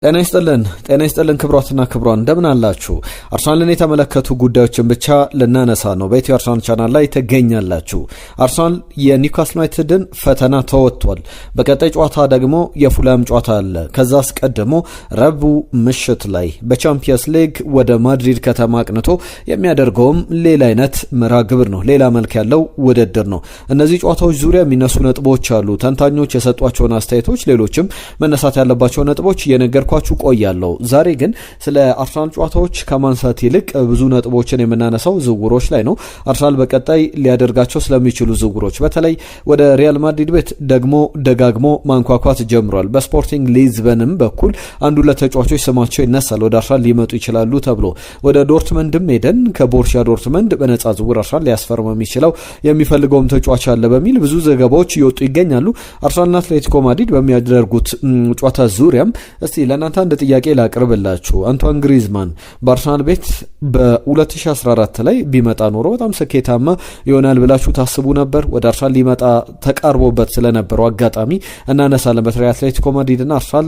ጤና ይስጥልን ክብሯትና ክብሯን እንደምን አላችሁ? አርሰናልን የተመለከቱ ጉዳዮችን ብቻ ልናነሳ ነው። በኢትዮ አርሰናል ቻናል ላይ ትገኛላችሁ። አርሰናል የኒውካስል ዩናይትድን ፈተና ተወጥቷል። በቀጣይ ጨዋታ ደግሞ የፉላም ጨዋታ አለ። ከዛ አስቀድሞ ረቡዕ ምሽት ላይ በቻምፒየንስ ሊግ ወደ ማድሪድ ከተማ አቅንቶ የሚያደርገውም ሌላ አይነት መርሃ ግብር ነው። ሌላ መልክ ያለው ውድድር ነው። እነዚህ ጨዋታዎች ዙሪያ የሚነሱ ነጥቦች አሉ። ተንታኞች የሰጧቸውን አስተያየቶች፣ ሌሎችም መነሳት ያለባቸው ነጥቦች እየነገርኳችሁ ቆያለሁ። ዛሬ ግን ስለ አርሰናል ጨዋታዎች ከማንሳት ይልቅ ብዙ ነጥቦችን የምናነሳው ዝውውሮች ላይ ነው። አርሰናል በቀጣይ ሊያደርጋቸው ስለሚችሉ ዝውውሮች፣ በተለይ ወደ ሪያል ማድሪድ ቤት ደግሞ ደጋግሞ ማንኳኳት ጀምሯል። በስፖርቲንግ ሊዝበንም በኩል አንዱ ለተጫዋቾች ስማቸው ይነሳል፣ ወደ አርሰናል ሊመጡ ይችላሉ ተብሎ ወደ ዶርትመንድም ሄደን ከቦሩሲያ ዶርትመንድ በነጻ ዝውውር አርሰናል ሊያስፈርመው የሚችለው የሚፈልገውም ተጫዋች አለ በሚል ብዙ ዘገባዎች እየወጡ ይገኛሉ። አርሰናልና አትሌቲኮ ማድሪድ በሚያደርጉት ጨዋታ ዙሪያም እስቲ ለእናንተ አንድ ጥያቄ ላቅርብላችሁ። አንቷን ግሪዝማን በአርሰናል ቤት በ2014 ላይ ቢመጣ ኖሮ በጣም ስኬታማ ይሆናል ብላችሁ ታስቡ ነበር? ወደ አርሰናል ሊመጣ ተቃርቦበት ስለነበረው አጋጣሚ እናነሳለን። በተለይ አትሌቲኮ ማድሪድና አርሰናል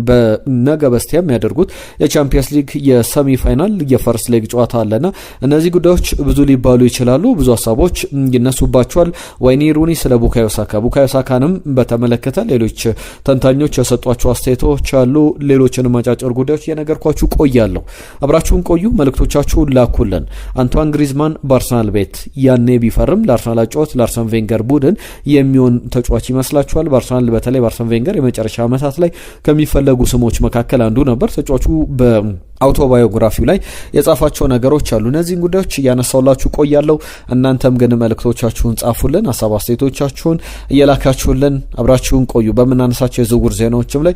በነገ በስቲያ የሚያደርጉት የቻምፒየንስ ሊግ የሰሚ ፋይናል የፈርስት ሌግ ጨዋታ አለና እነዚህ ጉዳዮች ብዙ ሊባሉ ይችላሉ። ብዙ ሀሳቦች ይነሱባቸዋል። ወይኒ ሩኒ ስለ ቡካዮ ሳካንም በተመለከተ ሌሎች ተንታኞች የሰጧቸው አስተያየቶች አሉ። ሌሎችንም አጫጭር ጉዳዮች እየነገርኳችሁ ቆያለሁ። አብራችሁን ቆዩ። መልእክቶቻችሁን ላኩልን። አንቷን ግሪዝማን በአርሰናል ቤት ያኔ ቢፈርም ለአርሰናል ጨዋታ ለአርሰን ቬንገር ቡድን የሚሆን ተጫዋች ይመስላችኋል? በአርሰናል በተለይ በአርሰን ቬንገር የመጨረሻ ዓመታት ላይ ከሚፈለጉ ስሞች መካከል አንዱ ነበር። ተጫዋቹ በአውቶባዮግራፊው ላይ የጻፋቸው ነገሮች አሉ። እነዚህን ጉዳዮች እያነሳውላችሁ ቆያለሁ። እናንተም ግን መልእክቶቻችሁን ጻፉልን፣ ሀሳብ አስተያየቶቻችሁን እየላካችሁልን አብራችሁን ቆዩ። በምናነሳቸው የዝውውር ዜናዎችም ላይ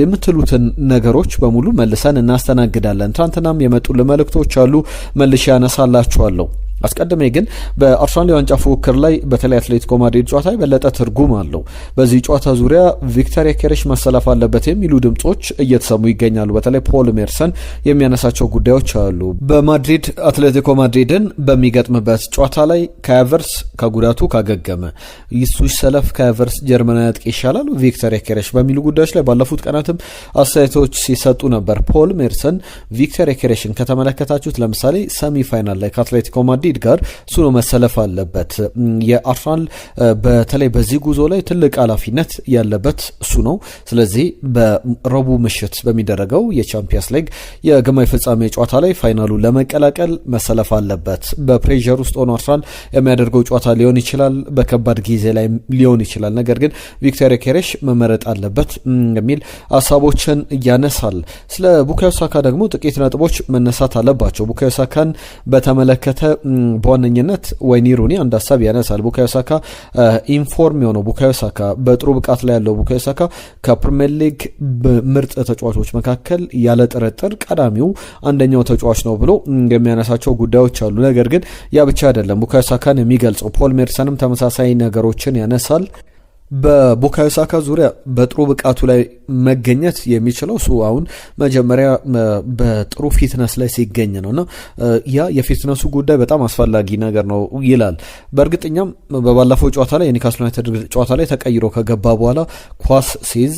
የምትሉትን ነገሮች በሙሉ መልሰን እናስተናግዳለን። ትናንትናም የመጡልን መልእክቶች አሉ፣ መልሼ ያነሳላችኋለሁ። አስቀድሜ ግን በአርሰናል የዋንጫ ፉክክር ላይ በተለይ አትሌቲኮ ማድሪድ ጨዋታ የበለጠ ትርጉም አለው። በዚህ ጨዋታ ዙሪያ ቪክተር ዮኬሬሽ መሰለፍ አለበት የሚሉ ድምጾች እየተሰሙ ይገኛሉ። በተለይ ፖል ሜርሰን የሚያነሳቸው ጉዳዮች አሉ። በማድሪድ አትሌቲኮ ማድሪድን በሚገጥምበት ጨዋታ ላይ ካቨርስ ከጉዳቱ ካገገመ ይሱ ይሰለፍ፣ ካቨርስ ጀርመናዊ አጥቂ ይሻላል ቪክተር ዮኬሬሽ በሚሉ ጉዳዮች ላይ ባለፉት ቀናትም አስተያየቶች ሲሰጡ ነበር። ፖል ሜርሰን ቪክተር ዮኬሬሽን ከተመለከታችሁት ለምሳሌ ሰሚ ፋይናል ላይ ከአትሌቲኮ ማድሪድ ጋር እሱ ነው መሰለፍ አለበት። የአርሰናል በተለይ በዚህ ጉዞ ላይ ትልቅ ኃላፊነት ያለበት እሱ ነው። ስለዚህ በረቡዕ ምሽት በሚደረገው የቻምፒየንስ ሊግ የግማሽ ፍጻሜ ጨዋታ ላይ ፋይናሉ ለመቀላቀል መሰለፍ አለበት። በፕሬዠር ውስጥ ሆኖ አርሰናል የሚያደርገው ጨዋታ ሊሆን ይችላል፣ በከባድ ጊዜ ላይ ሊሆን ይችላል። ነገር ግን ቪክተር ዮኬሬሽ መመረጥ አለበት የሚል ሀሳቦችን ያነሳል። ስለ ቡካዮ ሳካ ደግሞ ጥቂት ነጥቦች መነሳት አለባቸው። ቡካዮ ሳካን በተመለከተ በዋነኝነት ወይኒ ሩኒ አንድ ሀሳብ ያነሳል። ቡካዮ ሳካ ኢንፎርም የሆነው ቡካዮ ሳካ በጥሩ ብቃት ላይ ያለው ቡካዮ ሳካ ከፕሪሚየር ሊግ ምርጥ ተጫዋቾች መካከል ያለ ጥርጥር ቀዳሚው አንደኛው ተጫዋች ነው ብሎ የሚያነሳቸው ጉዳዮች አሉ። ነገር ግን ያ ብቻ አይደለም ቡካዮ ሳካን የሚገልጸው። ፖል ሜርሰንም ተመሳሳይ ነገሮችን ያነሳል። በቡካዮ ሳካ ዙሪያ በጥሩ ብቃቱ ላይ መገኘት የሚችለው እሱ አሁን መጀመሪያ በጥሩ ፊትነስ ላይ ሲገኝ ነውና ያ የፊትነሱ ጉዳይ በጣም አስፈላጊ ነገር ነው ይላል። በእርግጠኛም በባለፈው ጨዋታ ላይ የኒውካስል ዩናይትድ ጨዋታ ላይ ተቀይሮ ከገባ በኋላ ኳስ ሲይዝ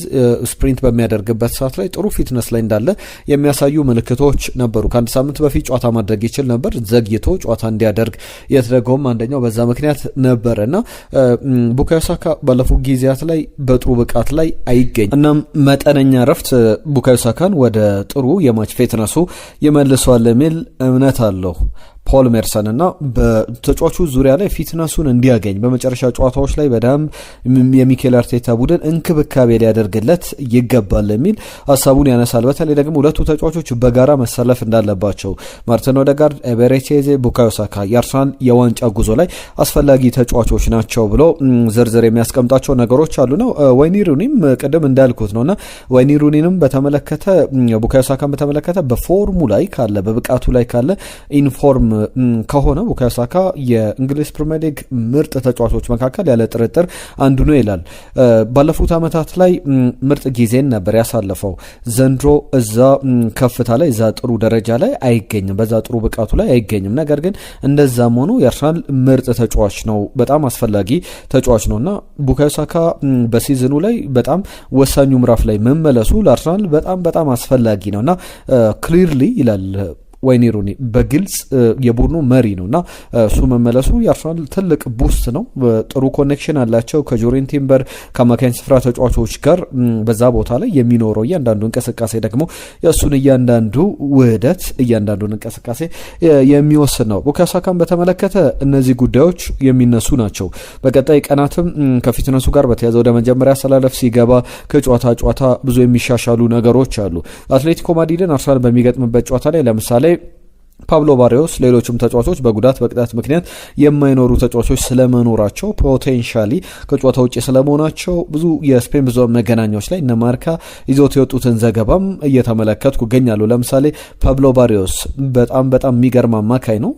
ስፕሪንት በሚያደርግበት ሰዓት ላይ ጥሩ ፊትነስ ላይ እንዳለ የሚያሳዩ ምልክቶች ነበሩ። ከአንድ ሳምንት በፊት ጨዋታ ማድረግ ይችል ነበር። ዘግይቶ ጨዋታ እንዲያደርግ የተደረገውም አንደኛው በዛ ምክንያት ነበረና ቡካዮ ሳካ ባለፈው ጊዜያት ላይ በጥሩ ብቃት ላይ አይገኝ። እናም መጠነኛ ረፍት ቡካዮ ሳካን ወደ ጥሩ የማች ፊትነሱ ይመልሰዋል የሚል እምነት አለው ፖል ሜርሰን እና በተጫዋቹ ዙሪያ ላይ ፊትነሱን እንዲያገኝ በመጨረሻ ጨዋታዎች ላይ በደንብ የሚኬል አርቴታ ቡድን እንክብካቤ ሊያደርግለት ይገባል የሚል ሀሳቡን ያነሳል። በተለይ ደግሞ ሁለቱ ተጫዋቾች በጋራ መሰለፍ እንዳለባቸው ማርቲን ኦዴጋርድ፣ ኤቤሬቺ ኤዜ፣ ቡካዮ ሳካ የአርሰናል የዋንጫ ጉዞ ላይ አስፈላጊ ተጫዋቾች ናቸው ብሎ ዝርዝር የሚያስቀምጣቸው ነገሮች አሉ ነው። ወይኒ ሩኒም ቅድም እንዳልኩት ነውና ወይኒ ሩኒንም በተመለከተ ቡካዮ ሳካን በተመለከተ በፎርሙ ላይ ካለ በብቃቱ ላይ ካለ ኢንፎርም ከሆነ ቡካዮ ሳካ የእንግሊዝ ፕሪሚየር ሊግ ምርጥ ተጫዋቾች መካከል ያለ ጥርጥር አንዱ ነው ይላል። ባለፉት ዓመታት ላይ ምርጥ ጊዜን ነበር ያሳለፈው። ዘንድሮ እዛ ከፍታ ላይ እዛ ጥሩ ደረጃ ላይ አይገኝም፣ በዛ ጥሩ ብቃቱ ላይ አይገኝም። ነገር ግን እንደዛም ሆኖ የአርሰናል ምርጥ ተጫዋች ነው፣ በጣም አስፈላጊ ተጫዋች ነው እና ቡካዮ ሳካ በሲዝኑ ላይ በጣም ወሳኙ ምዕራፍ ላይ መመለሱ ለአርሰናል በጣም አስፈላጊ ነው እና ክሊርሊ ይላል ወይኒ ሩኒ በግልጽ የቡድኑ መሪ ነው እና እሱ መመለሱ የአርሰናል ትልቅ ቡስት ነው። ጥሩ ኮኔክሽን አላቸው ከጆሬን ቲምበር ከአማካኝ ስፍራ ተጫዋቾች ጋር። በዛ ቦታ ላይ የሚኖረው እያንዳንዱ እንቅስቃሴ ደግሞ የእሱን እያንዳንዱ ውህደት እያንዳንዱን እንቅስቃሴ የሚወስን ነው። ቡካዮ ሳካን በተመለከተ እነዚህ ጉዳዮች የሚነሱ ናቸው። በቀጣይ ቀናትም ከፊትነሱ ጋር በተያዘ ወደ መጀመሪያ አሰላለፍ ሲገባ ከጨዋታ ብዙ የሚሻሻሉ ነገሮች አሉ። አትሌቲኮ ማድሪድን አርሰናል በሚገጥምበት ጨዋታ ላይ ለምሳሌ ፓብሎ ባሪዮስ ሌሎችም ተጫዋቾች በጉዳት በቅጣት ምክንያት የማይኖሩ ተጫዋቾች ስለመኖራቸው ፖቴንሻሊ ከጨዋታ ውጭ ስለመሆናቸው ብዙ የስፔን ብዙሃን መገናኛዎች ላይ እነ ማርካ ይዞት የወጡትን ዘገባም እየተመለከትኩ እገኛለሁ። ለምሳሌ ፓብሎ ባሪዮስ በጣም የሚገርም አማካይ ነው።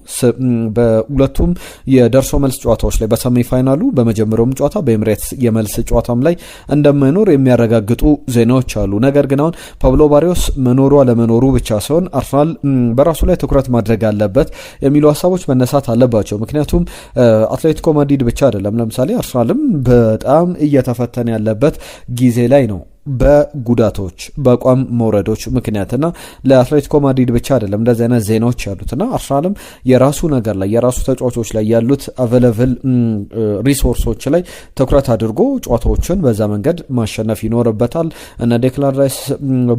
በሁለቱም የደርሶ መልስ ጨዋታዎች ላይ በሰሚ ፋይናሉ በመጀመሪያውም ጨዋታ በኤምሬትስ የመልስ ጨዋታም ላይ እንደማይኖር የሚያረጋግጡ ዜናዎች አሉ። ነገር ግን አሁን ፓብሎ ባሪዮስ መኖሩ አለመኖሩ ብቻ ሳይሆን አርሰናል በራሱ ላይ ትኩረት ማድረግ አለበት የሚሉ ሀሳቦች መነሳት አለባቸው። ምክንያቱም አትሌቲኮ ማድሪድ ብቻ አይደለም፣ ለምሳሌ አርሰናልም በጣም እየተፈተነ ያለበት ጊዜ ላይ ነው በጉዳቶች በአቋም መውረዶች ምክንያትና ለአትሌቲኮ ማድሪድ ብቻ አይደለም እንደዚህ አይነት ዜናዎች ያሉትና አርሰናልም የራሱ ነገር ላይ የራሱ ተጫዋቾች ላይ ያሉት አቬለብል ሪሶርሶች ላይ ትኩረት አድርጎ ጨዋታዎችን በዛ መንገድ ማሸነፍ ይኖርበታል። እነ ዴክላን ራይስ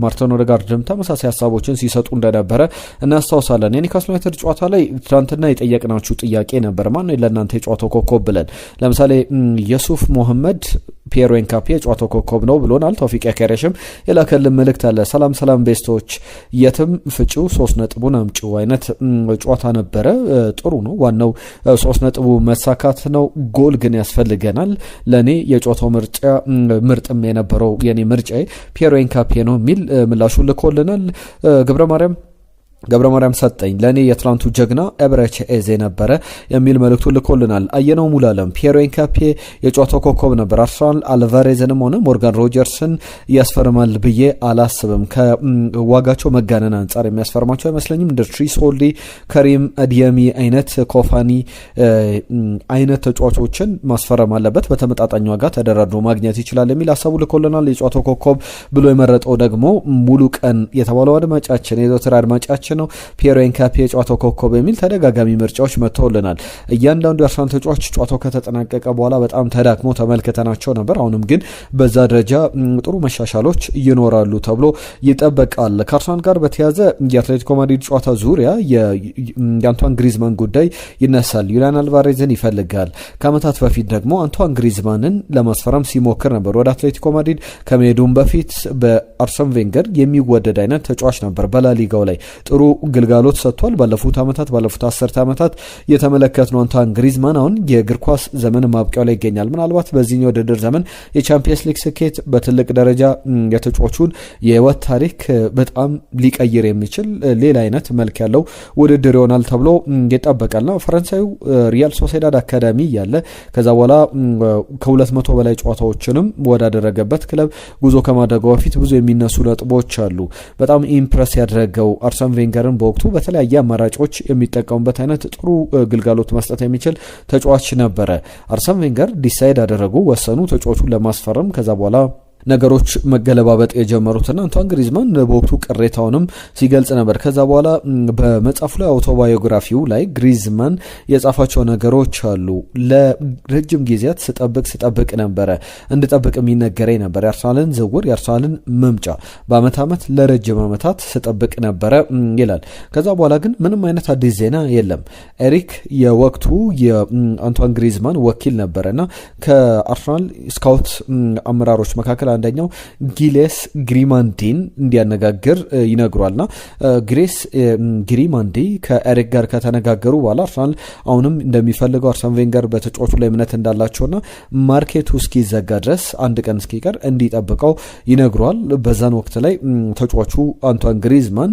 ማርቲን ኦዴጋርድም ተመሳሳይ ሀሳቦችን ሲሰጡ እንደነበረ እናስታውሳለን። የኒውካስል ዩናይትድ ጨዋታ ላይ ትናንትና የጠየቅናችሁ ጥያቄ ነበር፣ ማን ነው ለእናንተ የጨዋታው ኮከብ ብለን። ለምሳሌ የሱፍ ሞሐመድ ፒየሮ ኤንካፒ የጨዋታው ኮከብ ነው ብሎናል። ተውፊቅ ያከረሽም የላከልን መልእክት አለ። ሰላም ቤስቶች የትም ፍጪው 3 ነጥቡን አምጪው አይነት ጨዋታ ነበረ። ጥሩ ነው። ዋናው 3 ነጥቡ መሳካት ነው። ጎል ግን ያስፈልገናል። ለኔ የጨዋታው ምርጥም የነበረው የኔ ምርጫዬ ፒየሮ ኤንካፒ ነው የሚል ምላሹን ልኮልናል። ገብረ ማርያም ሰጠኝ ለኔ የትላንቱ ጀግና ኤብሬቺ ኤዜ ነበረ የሚል መልእክቱ ልኮልናል። አየነው ሙላለም ፒየሮ ኤንካፒ የጨዋታው ኮከብ ነበር። አርሰናል አልቫሬዝንም ሆነ ሞርጋን ሮጀርስን ያስፈርማል ብዬ አላስብም። ከዋጋቸው መጋነን አንጻር የሚያስፈርማቸው አይመስለኝም። እንደ ትሪሶልዲ፣ ከሪም አዲያሚ አይነት ኮፋኒ አይነት ተጫዋቾችን ማስፈረም አለበት። በተመጣጣኝ ዋጋ ተደራድሮ ማግኘት ይችላል የሚል ሀሳቡ ልኮልናል። የጨዋታው ኮከብ ብሎ የመረጠው ደግሞ ሙሉ ቀን የተባለው አድማጫችን የዘወትር አድማጫችን ነው። ፒየሮ ኤንካፒ የጨዋታው ኮከብ የሚል ተደጋጋሚ ምርጫዎች መጥተውልናል። እያንዳንዱ የአርሰናል ተጫዋች ጨዋታው ከተጠናቀቀ በኋላ በጣም ተዳክሞ ተመልክተናቸው ነበር። አሁንም ግን በዛ ደረጃ ጥሩ መሻሻሎች ይኖራሉ ተብሎ ይጠበቃል። ከአርሰናል ጋር በተያዘ የአትሌቲኮ ማድሪድ ጨዋታ ዙሪያ የአንቷን ግሪዝማን ጉዳይ ይነሳል። ዩሊያን አልቫሬዝን ይፈልጋል። ከዓመታት በፊት ደግሞ አንቷን ግሪዝማንን ለማስፈረም ሲሞክር ነበር። ወደ አትሌቲኮ ማድሪድ ከመሄዱም በፊት በአርሰን ቬንገር የሚወደድ አይነት ተጫዋች ነበር። በላሊጋው ላይ ጥሩ ግልጋሎት ሰጥቷል። ባለፉት 10 ዓመታት የተመለከትነው አንቷን ግሪዝማን አሁን የእግር ኳስ ዘመን ማብቂያው ላይ ይገኛል። ምናልባት በዚህኛው ውድድር ዘመን የቻምፒየንስ ሊግ ስኬት በትልቅ ደረጃ የተጫዋቹን የህይወት ታሪክ በጣም ሊቀይር የሚችል ሌላ አይነት መልክ ያለው ውድድር ይሆናል ተብሎ ይጠበቃልና ፈረንሳዩ ሪያል ሶሴዳድ አካዳሚ ያለ ከዛ በኋላ ከ200 በላይ ጨዋታዎችንም ወዳደረገበት ክለብ ጉዞ ከማድረጉ በፊት ብዙ የሚነሱ ነጥቦች አሉ። በጣም ኢምፕረስ ያደረገው አርሰን ቬንገርን በወቅቱ በተለያየ አማራጮች የሚጠቀሙበት አይነት ጥሩ ግልጋሎት መስጠት የሚችል ተጫዋች ነበረ። አርሰን ቬንገር ዲሳይድ አደረጉ፣ ወሰኑ ተጫዋቹን ለማስፈረም። ከዛ በኋላ ነገሮች መገለባበጥ የጀመሩትና አንቷን ግሪዝማን በወቅቱ ቅሬታውንም ሲገልጽ ነበር። ከዛ በኋላ በመጽሐፉ ላይ አውቶባዮግራፊው ላይ ግሪዝማን የጻፋቸው ነገሮች አሉ። ለረጅም ጊዜያት ስጠብቅ ነበረ፣ እንድጠብቅ የሚነገረኝ ነበር የአርሰናልን ዝውውር፣ የአርሰናልን መምጫ በአመት ለረጅም አመታት ስጠብቅ ነበረ ይላል። ከዛ በኋላ ግን ምንም አይነት አዲስ ዜና የለም። ኤሪክ የወቅቱ የአንቷን ግሪዝማን ወኪል ነበረና ከአርሰናል ስካውት አመራሮች መካከል አንደኛው ጊሌስ ግሪማንዲን እንዲያነጋግር ይነግሯልና ግሪማንዲ ከኤሪክ ጋር ከተነጋገሩ በኋላ አርሰናል አሁንም እንደሚፈልገው አርሰን ቬንገር በተጫዋቹ ላይ እምነት እንዳላቸውና ማርኬቱ እስኪዘጋ ድረስ አንድ ቀን እስኪቀር እንዲጠብቀው ይነግሯል። በዛን ወቅት ላይ ተጫዋቹ አንቷን ግሪዝማን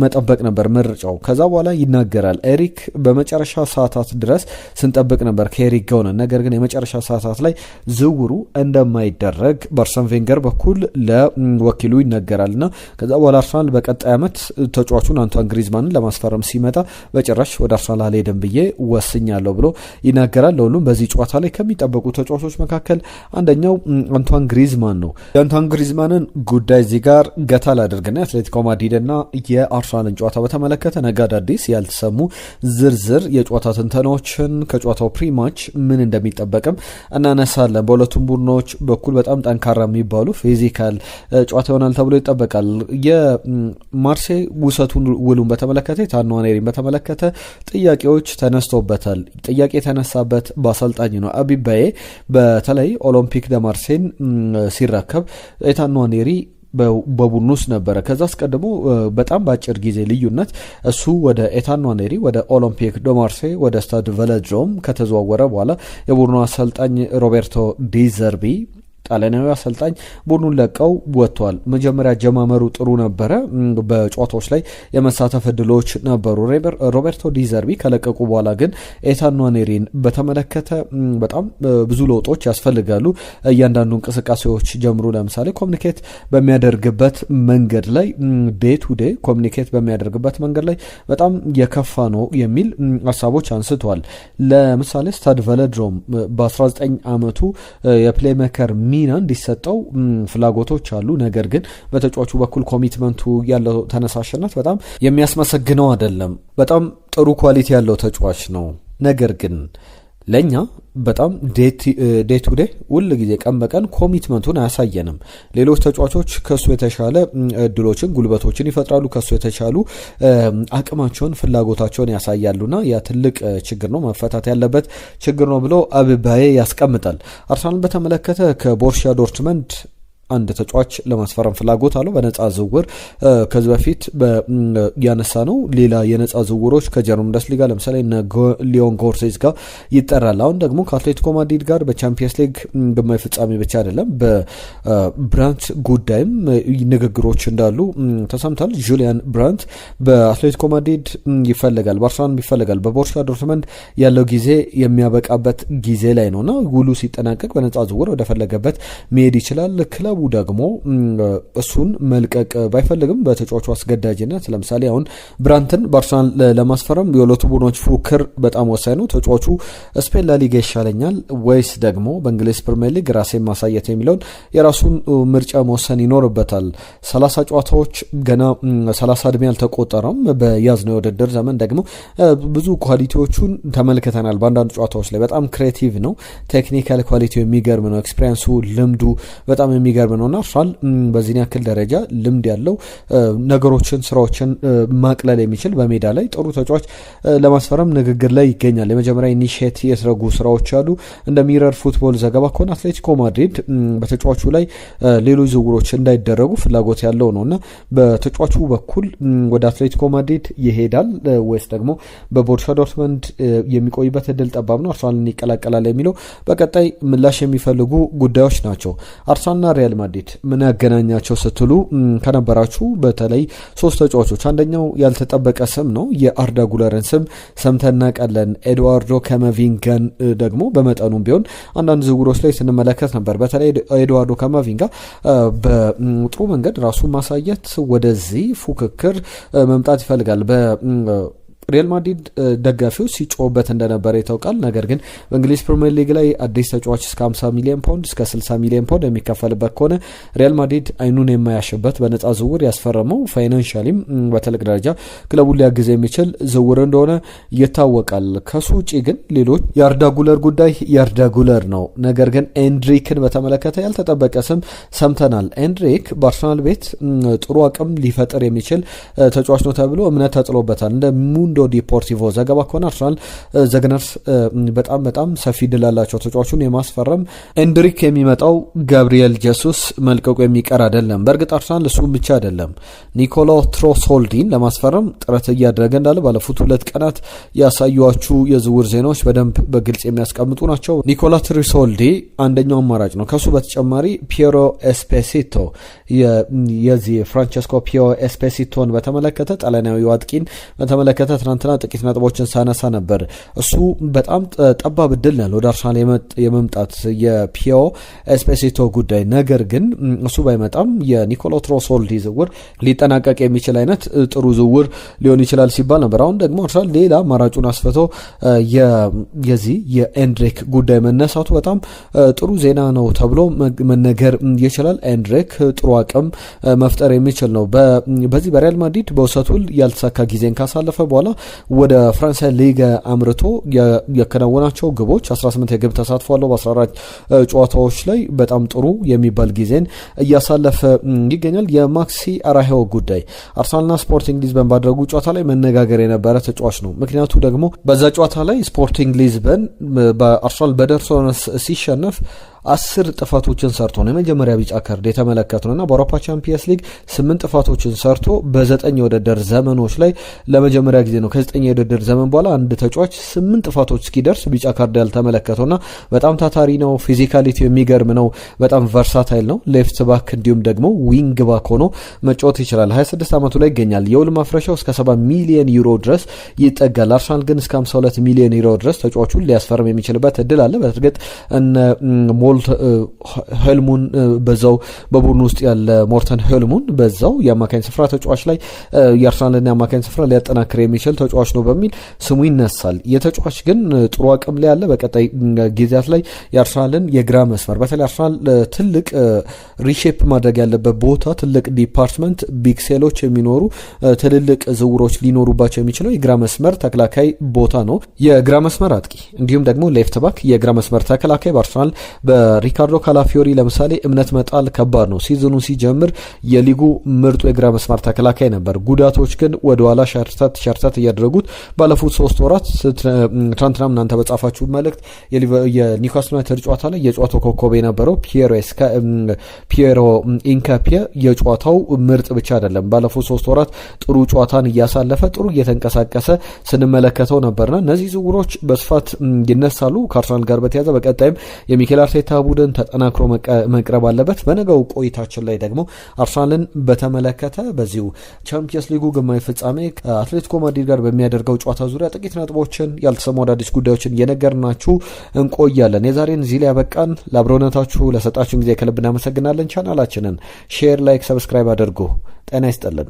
መጠበቅ ነበር ምርጫው። ከዛ በኋላ ይናገራል ኤሪክ በመጨረሻ ሰዓታት ድረስ ስንጠብቅ ነበር ከኤሪክ ጋር ሆነን፣ ነገር ግን የመጨረሻ ሰዓታት ላይ ዝውውሩ እንደማይደረግ በአርሰን ቬንገር በኩል ለወኪሉ ይነገራልና ከዛ በኋላ አርሰናል በቀጣይ ዓመት ተጫዋቹን አንቷን ግሪዝማንን ለማስፈረም ሲመጣ በጭራሽ ወደ አርሰናል አልሄድም ብዬ ወስኛለሁ ብሎ ይናገራል። ለሁሉም በዚህ ጨዋታ ላይ ከሚጠበቁ ተጫዋቾች መካከል አንደኛው አንቷን ግሪዝማን ነው። የአንቷን ግሪዝማንን ጉዳይ እዚህ ጋር ገታ ላደርግና የአትሌቲኮ ማድሪድና የአርሰናልን ጨዋታ በተመለከተ ነገ አዳዲስ ያልተሰሙ ዝርዝር የጨዋታ ትንተናዎችን ከጨዋታው ፕሪማች ምን እንደሚጠበቅም እናነሳለን። በሁለቱም ቡድኖች በኩል በጣም ጠንካራ የሚባሉ ፊዚካል ጨዋታ ይሆናል ተብሎ ይጠበቃል። የማርሴይ ውሰቱን ውሉን በተመለከተ የታን ንዋኔሪን በተመለከተ ጥያቄዎች ተነስተውበታል። ጥያቄ የተነሳበት በአሰልጣኝ ነው አቢባዬ በተለይ ኦሎምፒክ ደ ማርሴይን ሲረከብ የታን ንዋኔሪ በቡድኑ ውስጥ ነበረ። ከዛ አስቀድሞ በጣም በአጭር ጊዜ ልዩነት እሱ ወደ ኤታን ንዋኔሪ ወደ ኦሎምፒክ ደ ማርሴይ ወደ ስታድ ቬሎድሮም ከተዘዋወረ በኋላ የቡድኑ አሰልጣኝ ሮቤርቶ ዲዘርቢ ጣሊያናዊ አሰልጣኝ ቡድኑን ለቀው ወጥቷል። መጀመሪያ አጀማመሩ ጥሩ ነበረ። በጨዋታዎች ላይ የመሳተፍ እድሎች ነበሩ። ሮቤርቶ ዲዘርቢ ከለቀቁ በኋላ ግን ኤታን ንዋኔሪን በተመለከተ በጣም ብዙ ለውጦች ያስፈልጋሉ። እያንዳንዱ እንቅስቃሴዎች ጀምሩ። ለምሳሌ ኮሚኒኬት በሚያደርግበት መንገድ ላይ ዴይ ቱ ዴይ ኮሚኒኬት በሚያደርግበት መንገድ ላይ በጣም የከፋ ነው የሚል ሀሳቦች አንስተዋል። ለምሳሌ ስታድ ቬሎድሮም በ19 ዓመቱ የፕሌይሜከር ሚና እንዲሰጠው ፍላጎቶች አሉ። ነገር ግን በተጫዋቹ በኩል ኮሚትመንቱ ያለው ተነሳሽነት በጣም የሚያስመሰግነው አይደለም። በጣም ጥሩ ኳሊቲ ያለው ተጫዋች ነው። ነገር ግን ለኛ በጣም ዴይ ቱ ዴይ ሁል ጊዜ ቀን በቀን ኮሚትመንቱን አያሳየንም። ሌሎች ተጫዋቾች ከሱ የተሻለ እድሎችን ጉልበቶችን ይፈጥራሉ። ከሱ የተሻሉ አቅማቸውን ፍላጎታቸውን ያሳያሉና ያ ትልቅ ችግር ነው፣ መፈታት ያለበት ችግር ነው ብሎ አብባዬ ያስቀምጣል። አርሰናልን በተመለከተ ከቦሩሲያ ዶርትመንድ አንድ ተጫዋች ለማስፈረም ፍላጎት አለው በነጻ ዝውውር። ከዚህ በፊት ያነሳ ነው ሌላ የነጻ ዝውውሮች ከጀርመን ቡንደስሊጋ ለምሳሌ ሊዮን ጎርሴዝ ጋር ይጠራል። አሁን ደግሞ ከአትሌቲኮ ማድሪድ ጋር በቻምፒየንስ ሊግ ግማሽ ፍጻሜ ብቻ አይደለም በብራንት ጉዳይም ንግግሮች እንዳሉ ተሰምቷል። ጁሊያን ብራንት በአትሌቲኮ ማድሪድ ይፈልጋል፣ በአርሰናል ይፈልጋል። በቦሩሲያ ዶርትመንድ ያለው ጊዜ የሚያበቃበት ጊዜ ላይ ነውና ውሉ ሲጠናቀቅ በነጻ ዝውውር ወደፈለገበት መሄድ ይችላል። ክለቡ ደግሞ እሱን መልቀቅ ባይፈልግም በተጫዋቹ አስገዳጅነት ለምሳሌ አሁን ብራንትን በአርሰናል ለማስፈረም የሁለቱ ቡድኖች ፉክክር በጣም ወሳኝ ነው። ተጫዋቹ ስፔን ላሊጋ ይሻለኛል ወይስ ደግሞ በእንግሊዝ ፕሪሚየር ሊግ ራሴን ማሳየት የሚለውን የራሱን ምርጫ መወሰን ይኖርበታል። 30 ጨዋታዎች ገና 30 እድሜ ያልተቆጠረም በያዝነው የውድድር ዘመን ደግሞ ብዙ ኳሊቲዎቹን ተመልክተናል። በአንዳንድ ጨዋታዎች ላይ በጣም ክሬቲቭ ነው። ቴክኒካል ኳሊቲው የሚገርም ነው። ኤክስፔሪንሱ ልምዱ በጣም የሚገርም ነውና አርሰናል በዚህ ያክል ደረጃ ልምድ ያለው ነገሮችን ስራዎችን ማቅለል የሚችል በሜዳ ላይ ጥሩ ተጫዋች ለማስፈረም ንግግር ላይ ይገኛል። የመጀመሪያ ኢኒሼት የተደረጉ ስራዎች አሉ። እንደ ሚረር ፉትቦል ዘገባ ከሆነ አትሌቲኮ ማድሪድ በተጫዋቹ ላይ ሌሎች ዝውውሮች እንዳይደረጉ ፍላጎት ያለው ነውና በተጫዋቹ በኩል ወደ አትሌቲኮ ማድሪድ ይሄዳል ወይስ ደግሞ በቦሩሲያ ዶርትመንድ የሚቆይበት እድል ጠባብ ነው፣ አርሰናልን ይቀላቀላል የሚለው በቀጣይ ምላሽ የሚፈልጉ ጉዳዮች ናቸው። አርሰናልና ሪያል ማድሪድ ምን ያገናኛቸው ስትሉ ከነበራችሁ በተለይ ሶስት ተጫዋቾች አንደኛው ያልተጠበቀ ስም ነው። የአርዳ ጉለርን ስም ሰምተን እናውቃለን። ኤድዋርዶ ካማቪንጋን ደግሞ በመጠኑም ቢሆን አንዳንድ ዝውውሮች ላይ ስንመለከት ነበር። በተለይ ኤድዋርዶ ካማቪንጋ በጥሩ መንገድ ራሱን ማሳየት ወደዚህ ፉክክር መምጣት ይፈልጋል። ሪያል ማድሪድ ደጋፊዎች ሲጮህበት እንደነበረ ይታወቃል። ነገር ግን በእንግሊዝ ፕሪሚየር ሊግ ላይ አዲስ ተጫዋች እስከ 50 ሚሊዮን ፓውንድ እስከ 60 ሚሊዮን ፓውንድ የሚከፈልበት ከሆነ ሪያል ማድሪድ አይኑን የማያሽበት በነጻ ዝውውር ያስፈረመው ፋይናንሻሊም በትልቅ ደረጃ ክለቡን ሊያግዝ የሚችል ዝውውር እንደሆነ ይታወቃል። ከሱ ውጪ ግን ሌሎች የአርዳ ጉለር ጉዳይ የአርዳ ጉለር ነው። ነገር ግን ኤንድሪክን በተመለከተ ያልተጠበቀ ስም ሰምተናል። ኤንድሪክ በአርሰናል ቤት ጥሩ አቅም ሊፈጥር የሚችል ተጫዋች ነው ተብሎ እምነት ተጥሎበታል። እንደ ሙንዶ ዲፖርቲቮ ዘገባ ከሆነ አርሰናል ዘግነርስ በጣም ሰፊ ድል አላቸው ተጫዋቹን የማስፈረም። ኤንድሪክ የሚመጣው ጋብሪኤል ጀሱስ መልቀቁ የሚቀር አይደለም። በእርግጥ አርሰናል እሱም ብቻ አይደለም ኒኮላ ትሮሶልዲን ለማስፈረም ጥረት እያደረገ እንዳለ ባለፉት 2 ቀናት ያሳዩዋችሁ የዝውውር ዜናዎች በደንብ በግልጽ የሚያስቀምጡ ናቸው። ኒኮላ ትሮሶልዲ አንደኛው አማራጭ ነው። ከሱ በተጨማሪ ፒየሮ ኤስፔሲቶ የዚህ ፍራንቸስኮ ፒየሮ ኤስፔሲቶን በተመለከተ ጣሊያናዊ አጥቂን በተመለከተ ትናንትና ጥቂት ነጥቦችን ሳነሳ ነበር። እሱ በጣም ጠባብ እድል ነው ወደ አርሰናል የመምጣት የፒየሮ ኤስፔሲቶ ጉዳይ። ነገር ግን እሱ ባይመጣም የኒኮላ ትሮሶልዲ ዝውውር ሊጠናቀቅ የሚችል አይነት ጥሩ ዝውውር ሊሆን ይችላል ሲባል ነበር። አሁን ደግሞ አርሰናል ሌላ አማራጩን አስፍቶ የዚህ የኤንድሪክ ጉዳይ መነሳቱ በጣም ጥሩ ዜና ነው ተብሎ መነገር ይችላል። ኤንድሪክ ጥሩ አቅም መፍጠር የሚችል ነው። በዚህ በሪያል ማድሪድ በውሰት ውል ያልተሳካ ጊዜን ካሳለፈ በኋላ ወደ ፈረንሳይ ሊግ አምርቶ የከናወናቸው ግቦች 18 የግብ ተሳትፎ አለው በ14 ጨዋታዎች ላይ በጣም ጥሩ የሚባል ጊዜን እያሳለፈ ይገኛል። የማክሲ አራሄዎ ጉዳይ አርሰናልና ስፖርቲንግ ሊዝበን ባደረጉ ጨዋታ ላይ መነጋገር የነበረ ተጫዋች ነው። ምክንያቱ ደግሞ በዛ ጨዋታ ላይ ስፖርቲንግ ሊዝበን በአርሰናል በደርሶ ሲሸነፍ 10 ጥፋቶችን ሰርቶ ነው የመጀመሪያ ቢጫ ካርድ የተመለከት ነውና በአውሮፓ ቻምፒየንስ ሊግ 8 ጥፋቶችን ሰርቶ በ9 የውድድር ዘመኖች ላይ ለመጀመሪያ ጊዜ ነው ከ9 የውድድር ዘመን በኋላ አንድ ተጫዋች 8 ጥፋቶች እስኪደርስ ቢጫ ካርድ ያልተመለከተውና በጣም ታታሪ ነው። ፊዚካሊቲው የሚገርም ነው። በጣም ቨርሳታይል ነው። ሌፍት ባክ እንዲሁም ደግሞ ዊንግ ባክ ሆኖ መጫወት ይችላል። 26 ዓመቱ ላይ ይገኛል። የውል ማፍረሻው እስከ 70 ሚሊዮን ዩሮ ድረስ ይጠጋል። አርሰናል ግን እስከ 52 ሚሊዮን ዩሮ ድረስ ተጫዋቹን ሊያስፈርም የሚችልበት እድል አለ። በእርግጥ ሄልሙን በዛው በቡድን ውስጥ ያለ ሞርተን ሄልሙን በዛው የአማካኝ ስፍራ ተጫዋች ላይ የአርሰናልን የአማካኝ ስፍራ ሊያጠናክር የሚችል ተጫዋች ነው በሚል ስሙ ይነሳል። የተጫዋች ግን ጥሩ አቅም ላይ ያለ በቀጣይ ጊዜያት ላይ የአርሰናልን የግራ መስመር በተለይ አርሰናል ትልቅ ሪሼፕ ማድረግ ያለበት ቦታ ትልቅ ዲፓርትመንት ቢግ ሴሎች የሚኖሩ ትልልቅ ዝውውሮች ሊኖሩባቸው የሚችለው የግራ መስመር ተከላካይ ቦታ ነው። የግራ መስመር አጥቂ እንዲሁም ደግሞ ሌፍት ባክ የግራ መስመር ተከላካይ በአርሰናል ሪካርዶ ካላፊዮሪ ለምሳሌ እምነት መጣል ከባድ ነው። ሲዝኑ ሲጀምር የሊጉ ምርጡ የግራ መስመር ተከላካይ ነበር። ጉዳቶች ግን ወደ ኋላ ሸርተት እያደረጉት ባለፉት 3 ወራት ትናንትና እናንተ በጻፋችሁ መልእክት የኒውካስል ዩናይትድ ጨዋታ ላይ የጨዋታው ኮከብ የነበረው ፒየሮ ኢንካፒየ የጨዋታው ምርጥ ብቻ አይደለም። ባለፉት 3 ወራት ጥሩ ጨዋታን እያሳለፈ ጥሩ እየተንቀሳቀሰ ስንመለከተው ነበርና እነዚህ ዝውውሮች በስፋት ይነሳሉ ከአርሰናል ጋር በተያያዘ በቀጣይም የሚኬል አርቴታ ቡድን ተጠናክሮ መቅረብ አለበት። በነገው ቆይታችን ላይ ደግሞ አርሰናልን በተመለከተ በዚሁ ቻምፒየንስ ሊጉ ግማሽ ፍጻሜ አትሌቲኮ ማድሪድ ጋር በሚያደርገው ጨዋታ ዙሪያ ጥቂት ነጥቦችን ያልተሰሙ አዳዲስ ጉዳዮችን እየነገርናችሁ እንቆያለን። የዛሬን እዚህ ላይ ያበቃን። ለአብሮነታችሁ ለሰጣችሁን ጊዜ ከልብ እናመሰግናለን። ቻናላችንን ሼር፣ ላይክ፣ ሰብስክራይብ አድርጉ። ጤና ይስጥልን።